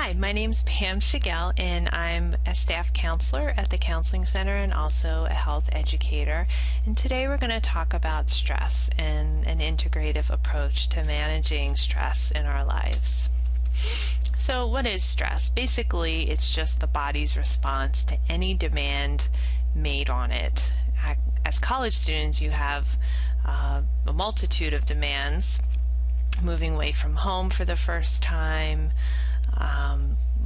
Hi, my name's Pam Shigell, and I'm a staff counselor at the Counseling Center and also a health educator. And today we're going to talk about stress and an integrative approach to managing stress in our lives. So what is stress? Basically, it's just the body's response to any demand made on it. As college students, you have a multitude of demands: moving away from home for the first time,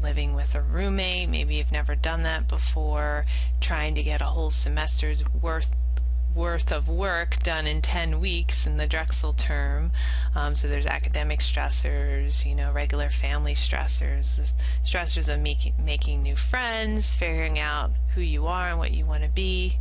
living with a roommate, maybe you've never done that before, trying to get a whole semester's worth of work done in 10 weeks in the Drexel term. So there's academic stressors, regular family stressors, the stressors of making new friends, figuring out who you are and what you want to be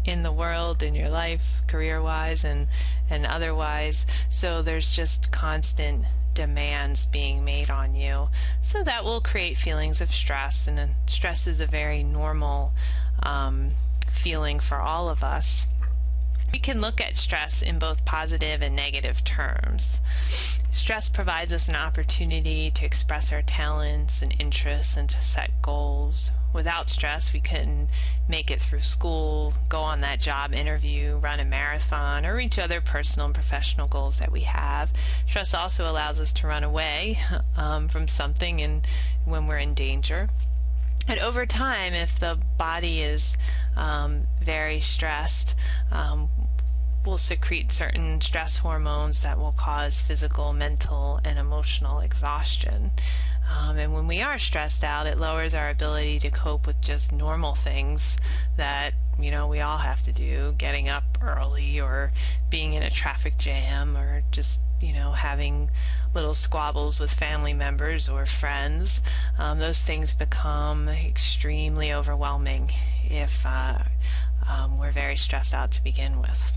in the world, in your life, career-wise and otherwise. So there's just constant demands being made on you. So that will create feelings of stress, and stress is a very normal feeling for all of us. We can look at stress in both positive and negative terms. Stress provides us an opportunity to express our talents and interests and to set goals. Without stress, we couldn't make it through school, go on that job interview, run a marathon, or reach other personal and professional goals that we have. Stress also allows us to run away from something when we're in danger. And over time, if the body is very stressed, we'll secrete certain stress hormones that will cause physical, mental, and emotional exhaustion. And when we are stressed out, it lowers our ability to cope with just normal things that we all have to do, getting up early or being in a traffic jam or just having little squabbles with family members or friends. Those things become extremely overwhelming if we're very stressed out to begin with.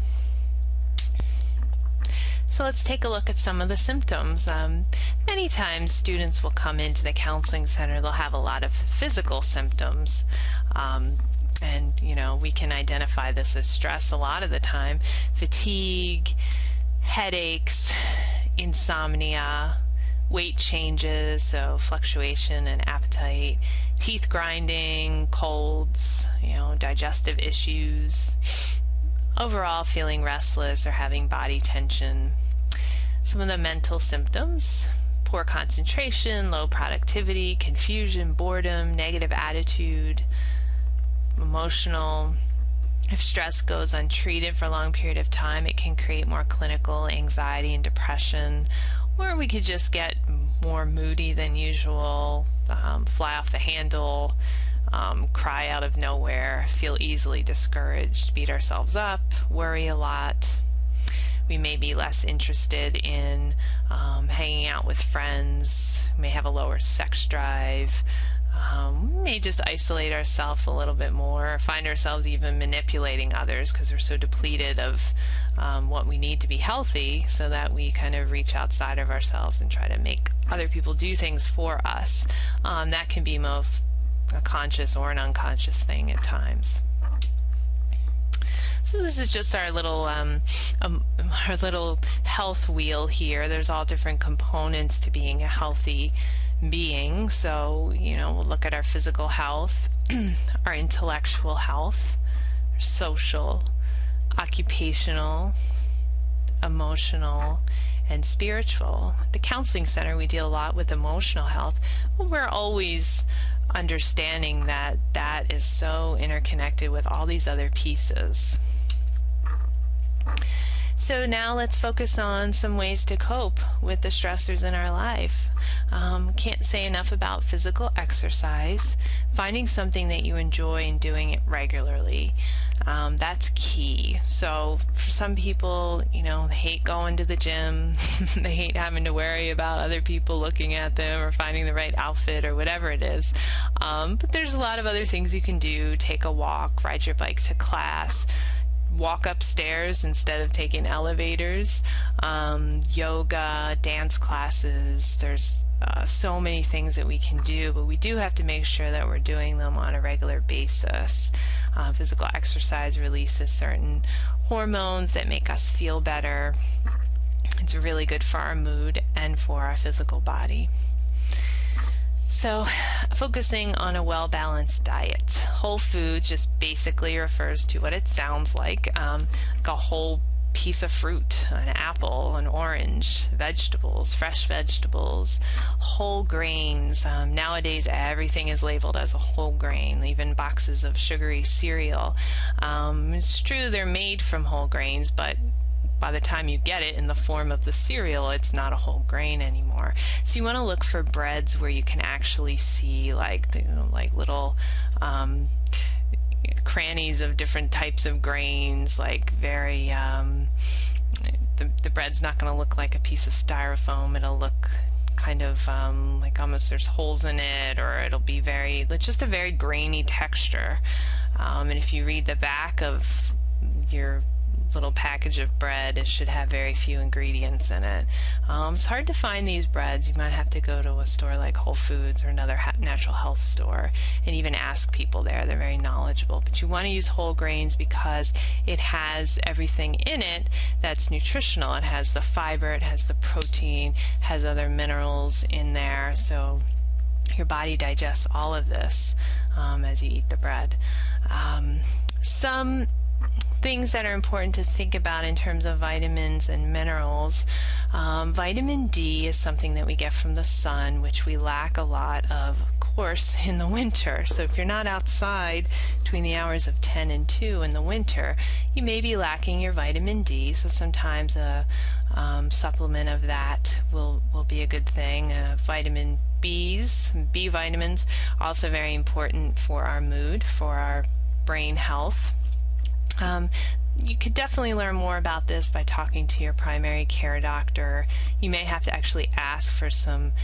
So let's take a look at some of the symptoms. Many times students will come into the counseling center, they'll have a lot of physical symptoms. And we can identify this as stress a lot of the time. Fatigue, headaches, insomnia, weight changes, so fluctuation in appetite, teeth grinding, colds, digestive issues, overall feeling restless or having body tension. Some of the mental symptoms: poor concentration, low productivity, confusion, boredom, negative attitude, emotional. If stress goes untreated for a long period of time, it can create more clinical anxiety and depression, or we could just get more moody than usual, fly off the handle, cry out of nowhere, feel easily discouraged, beat ourselves up, worry a lot. We may be less interested in hanging out with friends, may have a lower sex drive, we may just isolate ourselves a little bit more, find ourselves even manipulating others because we're so depleted of what we need to be healthy, so that we kind of reach outside of ourselves and try to make other people do things for us. That can be most a conscious or an unconscious thing at times. So this is just our little health wheel here. There's all different components to being a healthy being. So, we'll look at our physical health, our intellectual health, our social, occupational, emotional, and spiritual. At the Counseling Center, we deal a lot with emotional health, but we're always understanding that that is so interconnected with all these other pieces. So now let's focus on some ways to cope with the stressors in our life. Can't say enough about physical exercise, finding something that you enjoy and doing it regularly. That's key. So for some people, they hate going to the gym, they hate having to worry about other people looking at them or finding the right outfit or whatever it is. But there's a lot of other things you can do. Take a walk, ride your bike to class, walk upstairs instead of taking elevators, yoga, dance classes. There's so many things that we can do, but we do have to make sure that we're doing them on a regular basis. Physical exercise releases certain hormones that make us feel better. It's really good for our mood and for our physical body. So, focusing on a well-balanced diet. Whole foods just basically refers to what it sounds like a whole piece of fruit, an apple, an orange, vegetables, fresh vegetables, whole grains. Nowadays, everything is labeled as a whole grain, even boxes of sugary cereal. It's true they're made from whole grains, but by the time you get it in the form of the cereal, it's not a whole grain anymore. So you want to look for breads where you can actually see like little crannies of different types of grains, like very the bread's not going to look like a piece of styrofoam. It'll look kind of like almost there's holes in it, or it'll be just a very grainy texture. And if you read the back of your little package of bread, it should have very few ingredients in it. It's hard to find these breads. You might have to go to a store like Whole Foods or another natural health store and even ask people there. They're very knowledgeable. But you want to use whole grains because it has everything in it that's nutritional. It has the fiber, it has the protein, has other minerals in there. So your body digests all of this as you eat the bread. Some things that are important to think about in terms of vitamins and minerals. Vitamin D is something that we get from the sun, which we lack a lot of course, in the winter. So if you're not outside between the hours of 10 and 2 in the winter, you may be lacking your vitamin D. So sometimes a supplement of that will be a good thing. Vitamin Bs, B vitamins, are also very important for our mood, for our brain health. You could definitely learn more about this by talking to your primary care doctor. You may have to actually ask for some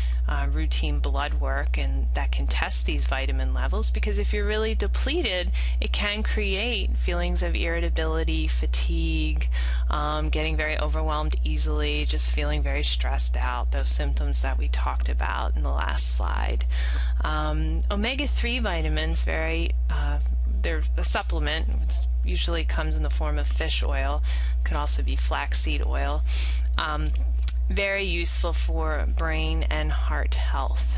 routine blood work, and that can test these vitamin levels, because if you're really depleted, it can create feelings of irritability, fatigue, getting very overwhelmed easily, just feeling very stressed out, those symptoms that we talked about in the last slide. Omega-3 vitamins, they're a supplement. It usually comes in the form of fish oil. Could also be flaxseed oil. Very useful for brain and heart health.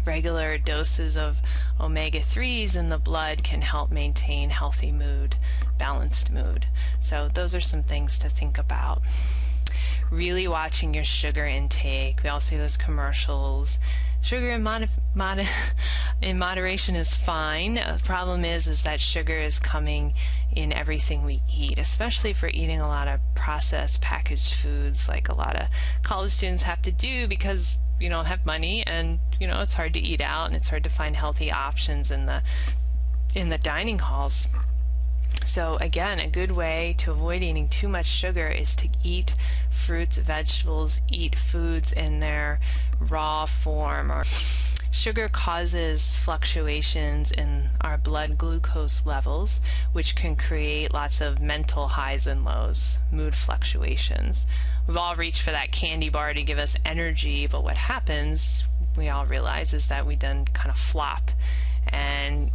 Regular doses of omega-3s in the blood can help maintain healthy mood, balanced mood. So those are some things to think about. Really watching your sugar intake. We all see those commercials. Sugar in moderation is fine. The problem is that sugar is coming in everything we eat, especially if we're eating a lot of processed packaged foods, like a lot of college students have to do because you don't have money, and it's hard to eat out, and it's hard to find healthy options in the dining halls. So again, a good way to avoid eating too much sugar is to eat fruits, vegetables, eat foods in their raw form. Or sugar causes fluctuations in our blood glucose levels, which can create lots of mental highs and lows, mood fluctuations. We've all reached for that candy bar to give us energy, but what happens, we all realize, is that we then kind of flop, and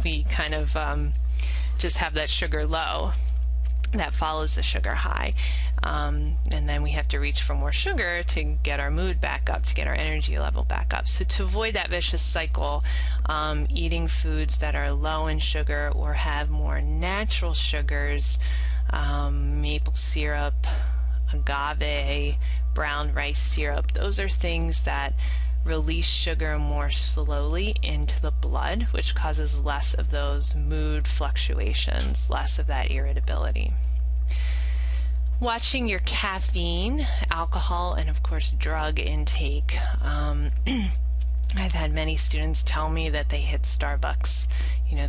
we kind of just have that sugar low that follows the sugar high, and then we have to reach for more sugar to get our mood back up, to get our energy level back up. So to avoid that vicious cycle, eating foods that are low in sugar or have more natural sugars, maple syrup, agave, brown rice syrup, those are things that release sugar more slowly into the blood, which causes less of those mood fluctuations, less of that irritability. Watching your caffeine, alcohol, and of course drug intake. I've had many students tell me that they hit Starbucks,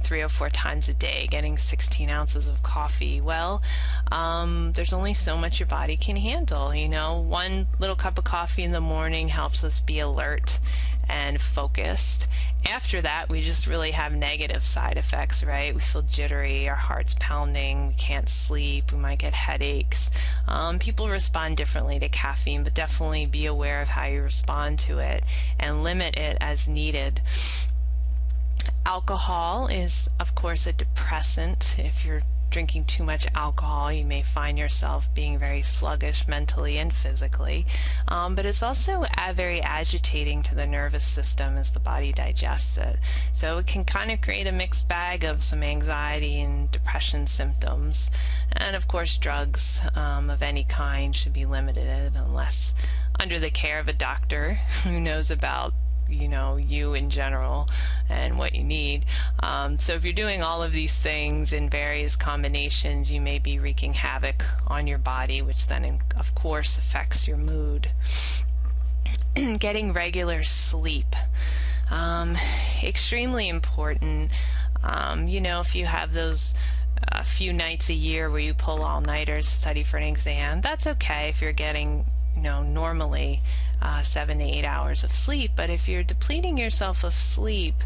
3 or 4 times a day, getting 16 ounces of coffee. Well, there's only so much your body can handle. One little cup of coffee in the morning helps us be alert and focused. After that, we just really have negative side effects, right? We feel jittery, our heart's pounding, we can't sleep, we might get headaches. People respond differently to caffeine, but definitely be aware of how you respond to it and limit it as needed. Alcohol is, of course, a depressant. If you're drinking too much alcohol, you may find yourself being very sluggish mentally and physically. But it's also very agitating to the nervous system as the body digests it. So it can kind of create a mixed bag of some anxiety and depression symptoms. And of course, drugs of any kind should be limited unless under the care of a doctor who knows about you in general and what you need. So if you're doing all of these things in various combinations, you may be wreaking havoc on your body, which then of course affects your mood. Getting regular sleep, extremely important. If you have those a few nights a year where you pull all-nighters to study for an exam, that's okay if you're getting normally 7 to 8 hours of sleep. But if you're depleting yourself of sleep,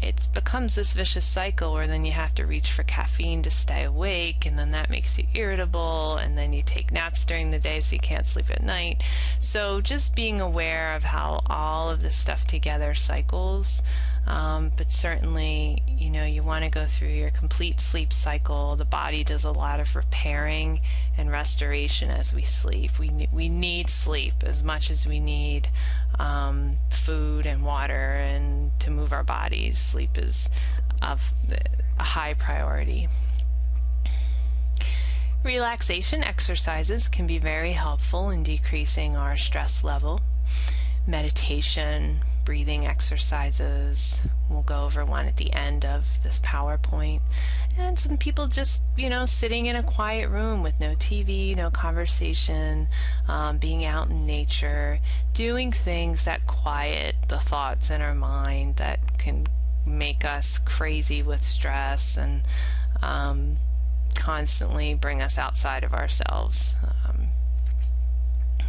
it becomes this vicious cycle where then you have to reach for caffeine to stay awake, and then that makes you irritable, and then you take naps during the day so you can't sleep at night. So just being aware of how all of this stuff together cycles. But certainly, you want to go through your complete sleep cycle. The body does a lot of repairing and restoration as we sleep. We need sleep as much as we need food and water and to move our bodies. Sleep is of a high priority. Relaxation exercises can be very helpful in decreasing our stress level. Meditation, breathing exercises. We'll go over one at the end of this PowerPoint. And some people just, sitting in a quiet room with no TV, no conversation, being out in nature, doing things that quiet the thoughts in our mind that can make us crazy with stress and constantly bring us outside of ourselves.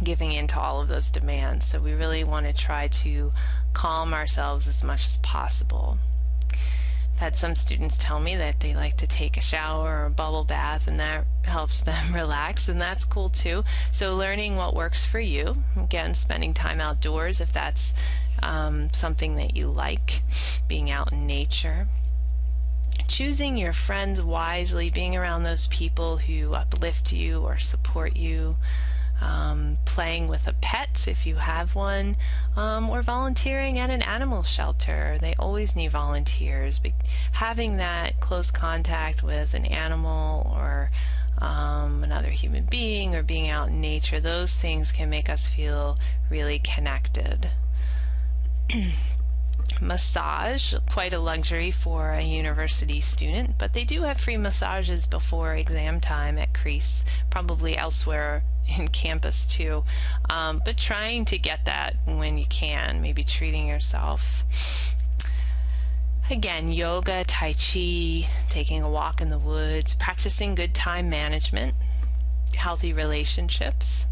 Giving in to all of those demands. So we really want to try to calm ourselves as much as possible. I've had some students tell me that they like to take a shower or a bubble bath, and that helps them relax, and that's cool too. So learning what works for you. Again, spending time outdoors if that's something that you like, being out in nature. Choosing your friends wisely, being around those people who uplift you or support you. Playing with a pet if you have one, or volunteering at an animal shelter. They always need volunteers, but having that close contact with an animal or another human being or being out in nature, those things can make us feel really connected. Massage, quite a luxury for a university student, but they do have free massages before exam time at Crease, probably elsewhere in campus too, but trying to get that when you can, maybe treating yourself. Again, yoga, tai chi, taking a walk in the woods, practicing good time management, healthy relationships,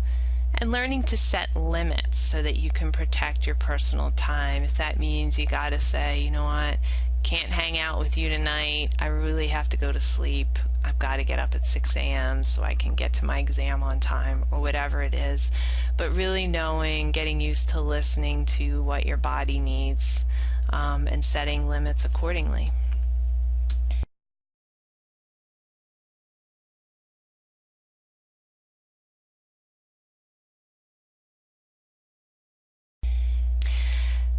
and learning to set limits so that you can protect your personal time. If that means you gotta say, you know what, can't hang out with you tonight, I really have to go to sleep, I've got to get up at 6 a.m. so I can get to my exam on time, or whatever it is. But really knowing, getting used to listening to what your body needs, and setting limits accordingly.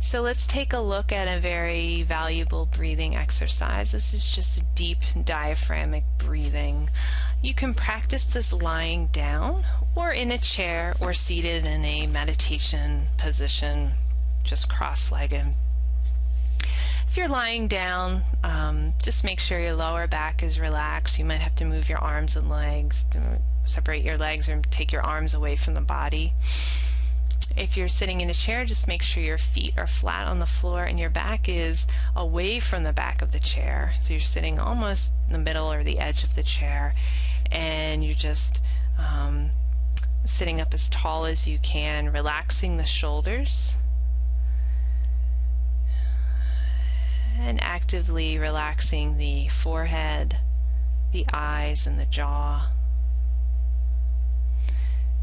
So let's take a look at a very valuable breathing exercise. This is just a deep diaphragmatic breathing. You can practice this lying down or in a chair or seated in a meditation position, just cross-legged. If you're lying down, just make sure your lower back is relaxed. You might have to move your arms and legs, separate your legs or take your arms away from the body. If you're sitting in a chair, just make sure your feet are flat on the floor and your back is away from the back of the chair. So you're sitting almost in the middle or the edge of the chair, and you're just sitting up as tall as you can, relaxing the shoulders and actively relaxing the forehead, the eyes, and the jaw.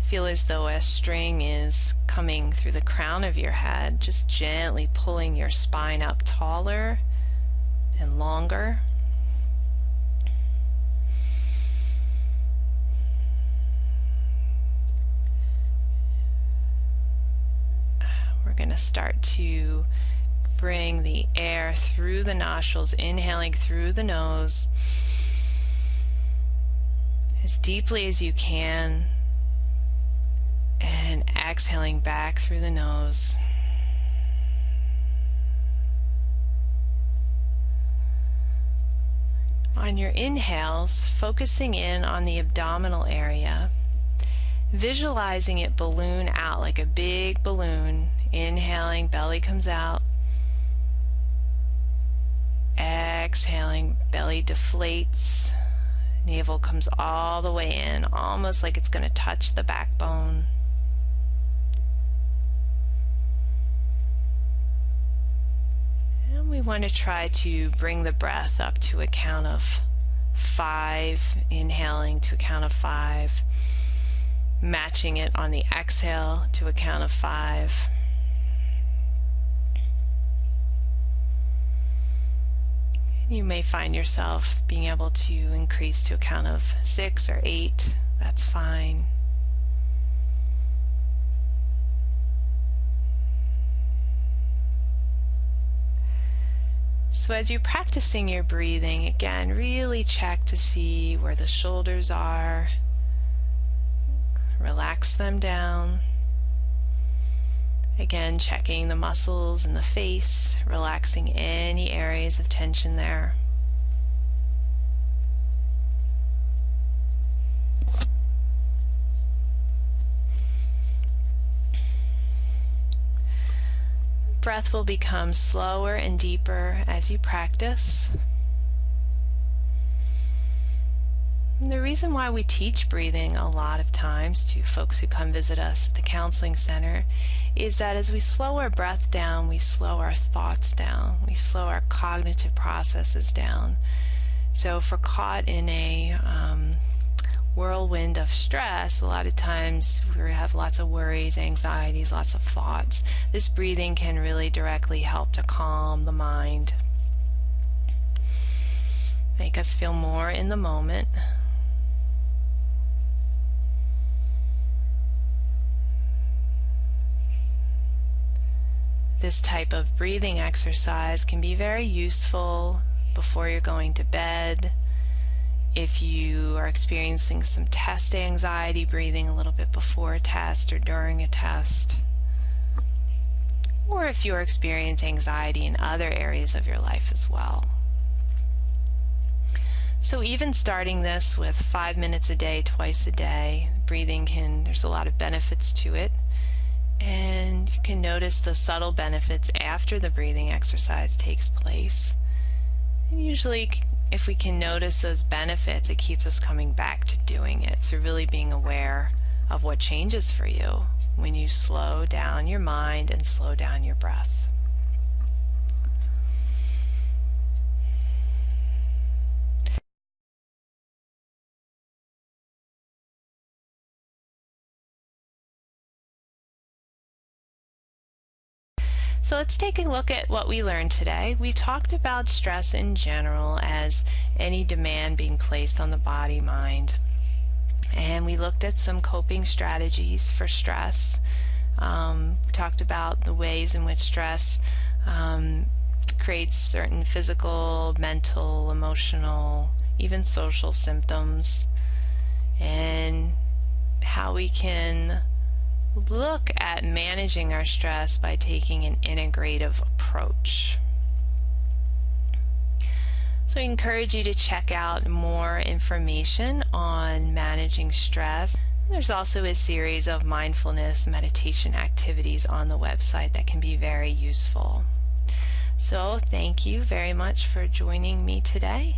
Feel as though a string is coming through the crown of your head, just gently pulling your spine up taller and longer. going to start to bring the air through the nostrils, inhaling through the nose as deeply as you can, and exhaling back through the nose. On your inhales, focusing in on the abdominal area, visualizing it balloon out like a big balloon. Inhaling, belly comes out. Exhaling, belly deflates. Navel comes all the way in, almost like it's going to touch the backbone. And we want to try to bring the breath up to a count of 5, inhaling to a count of 5, matching it on the exhale to a count of 5. You may find yourself being able to increase to a count of 6 or 8. That's fine. So as you're practicing your breathing, again, really check to see where the shoulders are. Relax them down. Again, checking the muscles in the face, relaxing any areas of tension there. Breath will become slower and deeper as you practice. And the reason why we teach breathing a lot of times to folks who come visit us at the Counseling Center is that as we slow our breath down, we slow our thoughts down, we slow our cognitive processes down. So if we're caught in a whirlwind of stress, a lot of times we have lots of worries, anxieties, lots of thoughts. This breathing can really directly help to calm the mind, make us feel more in the moment. This type of breathing exercise can be very useful before you're going to bed. If you are experiencing some test anxiety, breathing a little bit before a test or during a test. Or if you are experiencing anxiety in other areas of your life as well. So even starting this with 5 minutes a day, twice a day, breathing there's a lot of benefits to it. And you can notice the subtle benefits after the breathing exercise takes place. And usually, if we can notice those benefits, it keeps us coming back to doing it. So really being aware of what changes for you when you slow down your mind and slow down your breath. So let's take a look at what we learned today. We talked about stress in general as any demand being placed on the body, mind. And we looked at some coping strategies for stress. We talked about the ways in which stress creates certain physical, mental, emotional, even social symptoms, and how we can look at managing our stress by taking an integrative approach. So I encourage you to check out more information on managing stress. There's also a series of mindfulness meditation activities on the website that can be very useful. So thank you very much for joining me today.